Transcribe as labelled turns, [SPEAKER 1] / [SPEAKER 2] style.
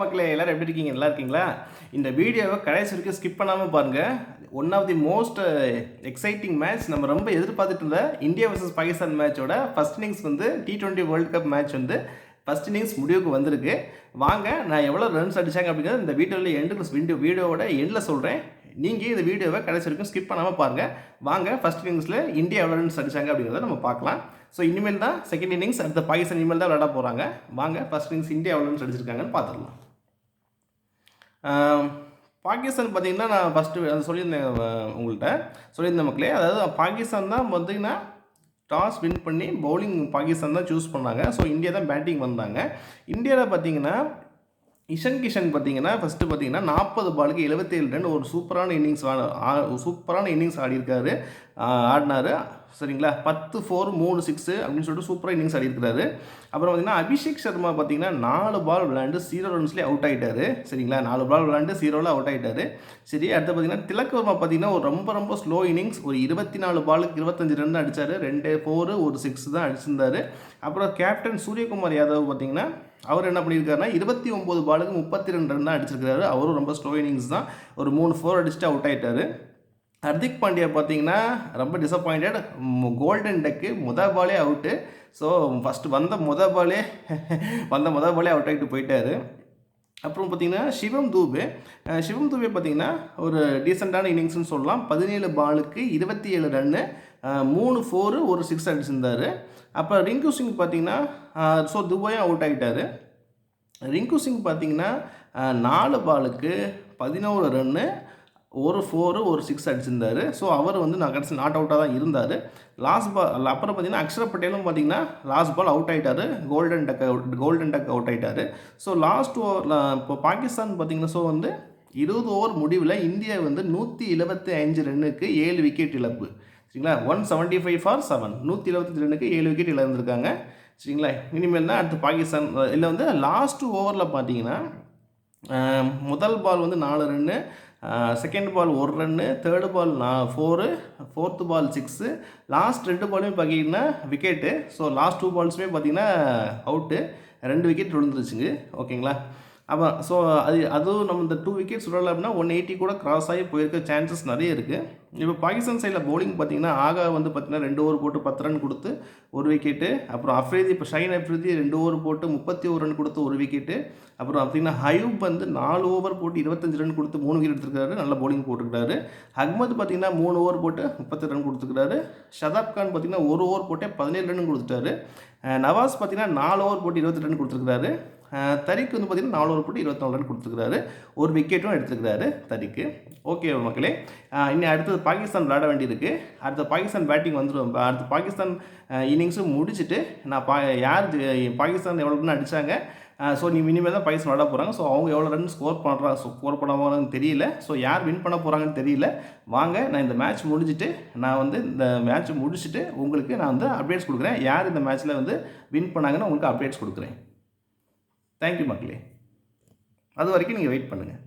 [SPEAKER 1] மக்களே எல்லாரும் எப்படி இருக்கீங்க? நல்லா இருக்கீங்களா? இந்த வீடியோவை கடைசி வரைக்கும் ஸ்கிப் பண்ணாமல் பாருங்கள். One of the most exciting match நம்ம ரொம்ப எதிர்பார்த்துட்டு இருந்த இந்தியா வர்சஸ் பாகிஸ்தான் மேட்சோட ஃபர்ஸ்ட் இன்னிங்ஸ் வந்து T20 வேர்ல்டு கப் மேட்ச் வந்து ஃபர்ஸ்ட் இன்னிங்ஸ் முடிவுக்கு வந்திருக்கு. வாங்க நான் எவ்வளோ ரன்ஸ் அடித்தாங்க அப்படிங்கிறது இந்த வீடியோவோட எண்டில் சொல்கிறேன். நீங்கள் இந்த வீடியோவை கடைசி வரைக்கும் ஸ்கிப் பண்ணாமல் பாருங்கள். வாங்க ஃபர்ஸ்ட் இன்னிங்ஸில் இந்தியா எவ்வளோ ரன்ஸ் அடித்தாங்க அப்படிங்கிறத நம்ம பார்க்கலாம். ஸோ இனிமேல் தான் செகண்ட் இன்னிங்ஸ், அடுத்த பாகிஸ்தான் இனிமேல் தான் விளையாட போகிறாங்க. வாங்க ஃபர்ஸ்ட் இன்னிங்ஸ் இந்தியா எவ்வளோ ரன்ஸ் அடிச்சிருக்காங்கன்னு பார்த்துடலாம். பாகிஸ்தான் பார்த்திங்கன்னா நான் ஃபஸ்ட்டு அது சொல்லியிருந்தேன் உங்கள்கிட்ட சொல்லியிருந்தேன் மக்களே. அதாவது பாகிஸ்தான் தான் பார்த்திங்கன்னா டாஸ் வின் பண்ணி பவுலிங் பாகிஸ்தான் தான் சூஸ் பண்ணாங்க. ஸோ இந்தியா தான் பேட்டிங் வந்தாங்க. இந்தியாவில் பார்த்திங்கன்னா இஷன் கிஷன் பார்த்திங்கன்னா ஃபஸ்ட்டு பார்த்திங்கன்னா 40 பாலுக்கு 77 ரன் ஒரு சூப்பரான இன்னிங்ஸ் ஆடியிருக்காரு, ஆடினார். சரிங்களா, 10 4 3 6 அப்படின்னு சொல்லிட்டு சூப்பராக இன்னிங்ஸ் ஆடிருக்கிறாரு. அப்புறம் பார்த்திங்கன்னா அபிஷேக் சர்மா பார்த்திங்கன்னா 4 பால் விளையாண்டு 0 ரன்ஸ்லேயே அவுட் ஆகிட்டார். சரிங்களா, 4 பால் விளையாண்டு 0ல் அவுட் ஆகிட்டார். சரி, அடுத்து பார்த்திங்கன்னா திலக் வர்மா பார்த்திங்கன்னா ஒரு ரொம்ப ஸ்லோ இன்னிங்ஸ், ஒரு 24 பாலுக்கு 25 ரன் அடித்தார். 2 4 1 6 தான் அடிச்சிருந்தார். அப்புறம் கேப்டன் சூரியகுமார் யாதவ் பார்த்திங்கன்னா அவர் என்ன பண்ணியிருக்காருன்னா 29 பாலுக்கு 32 ரன் தான் அடிச்சிருக்காரு. அவரும் ரொம்ப ஸ்லோ இன்னிங்ஸ் தான், ஒரு 3 4 அடிச்சுட்டு அவுட் ஆகிட்டார். ஹர்திக் பாண்டியா பார்த்தீங்கன்னா ரொம்ப டிசப்பாயிண்டட். கோல்டன் டக்கு பாலே அவுட்டு. ஸோ ஃபஸ்ட்டு வந்த மொதல் பாலே அவுட் ஆகிட்டு போயிட்டார். அப்புறம் பார்த்திங்கன்னா சிவம் தூபே பார்த்திங்கன்னா ஒரு டீசெண்டான இன்னிங்ஸ்னு சொல்லலாம். 17 பாலுக்கு 27 ரன்னு, 3 4 1 6 அடிச்சிருந்தார். அப்புறம் ரிங்கு சிங் பார்த்திங்கன்னா ஸோ துபாயும் அவுட் ஆகிட்டார். ரிங்கு சிங் பார்த்திங்கன்னா 4 பாலுக்கு 11 ரன்னு, ஒரு 4 ஒரு 6 அடிச்சிருந்தார். ஸோ அவர் வந்து நான் கடைசி நாட் அவுட்டாக தான் இருந்தார். லாஸ்ட் பால் அப்புறம் பார்த்திங்கன்னா அக்ஷர் பட்டேலும் பார்த்திங்கன்னா லாஸ்ட் பால் அவுட் ஆகிட்டார். கோல்டன் டக் அவுட் ஆகிட்டார். ஸோ லாஸ்ட் ஓவர் இப்போ பாகிஸ்தான் பார்த்திங்கன்னா ஸோ வந்து 20 ஓவர் முடிவில் இந்தியா வந்து 175 ரன்னுக்கு 7 விக்கெட் இழப்பு. சரிங்களா, 175 for 7, 175 ரன்னுக்கு 7 விக்கெட் இழந்திருக்காங்க. சரிங்களா, இனிமேல் தான் அடுத்து பாகிஸ்தான் இல்லை வந்து லாஸ்ட் ஓவரில் பார்த்தீங்கன்னா முதல் பால் வந்து 4 run, second ball 1 run, third ball 4, fourth ball 6, last 2 பாலுமே பார்த்தீங்கன்னா விக்கெட்டு. ஸோ லாஸ்ட் 2 பால்ஸுமே பார்த்தீங்கன்னா அவுட்டு, 2 விக்கெட் விழுந்துருச்சுங்க. ஓகேங்களா, அப்போ ஸோ அதுவும் நம்ம இந்த 2 விக்கெட்ஸ் விடலை அப்படின்னா 180 கூட கிராஸ் ஆகி போயிருக்க சான்சஸ் நிறைய இருக்குது. இப்போ பாகிஸ்தான் சைடில் பவுலிங் பார்த்திங்கன்னா ஆகா வந்து பார்த்திங்கன்னா 2 ஓவர் போட்டு 10 ரன் கொடுத்து 1 விக்கெட்டு. அப்புறம் ஷைன் அஃப்ரிதி 2 ஓவர் போட்டு 31 ரன் கொடுத்து 1 விக்கெட்டு. அப்புறம் பார்த்திங்கன்னா ஹயூப் வந்து 4 ஓவர் போட்டு 25 ரன் கொடுத்து 3 விக்கெட் எடுத்துருக்காரு, நல்ல பவுலிங் போட்டுருக்காரு. அஹ்மத் பார்த்திங்கன்னா 3 ஓவர் போட்டு 30 ரன் கொடுத்துருக்காரு. ஷதாப் கான் பார்த்திங்கன்னா 1 ஓவர் போட்டே 17 ரன் கொடுத்துட்டாரு. நவாஸ் பார்த்திங்கன்னா 4 ஓவர் போட்டு 20 ரன் கொடுத்துருக்காரு. தரிக் வந்து பார்த்திங்கன்னா 4 ஓவர் போட்டு 24 ரன் கொடுத்துருக்காரு, 1 விக்கெட்டும் எடுத்துருக்கிறாரு தரிக்கு. ஓகே மக்களே, இன்னும் அடுத்தது பாகிஸ்தான் விளையாட வேண்டியிருக்கு. அடுத்த பாகிஸ்தான் பேட்டிங் வந்துடும். அடுத்த பாகிஸ்தான் இன்னிங்ஸும் முடிச்சுட்டு நான் பாகிஸ்தான் எவ்வளோ ரன் அடித்தாங்க, ஸோ இனிமேல் தான் பாகிஸ்தான் விளையாட போகிறாங்க. ஸோ அவங்க எவ்வளோ ரன் ஸ்கோர் பண்ண போகிறாங்கன்னு தெரியல. ஸோ யார் வின் பண்ண போகிறாங்கன்னு தெரியல. வாங்க நான் இந்த மேட்ச் முடிச்சுட்டு உங்களுக்கு நான் வந்து அப்டேட்ஸ் கொடுக்குறேன். யார் இந்த மேட்ச்சில் வந்து வின் பண்ணாங்கன்னு உங்களுக்கு அப்டேட்ஸ் கொடுக்குறேன். தேங்க்யூ மக்களே, அது வரைக்கும் நீங்கள் வெயிட் பண்ணுங்கள்.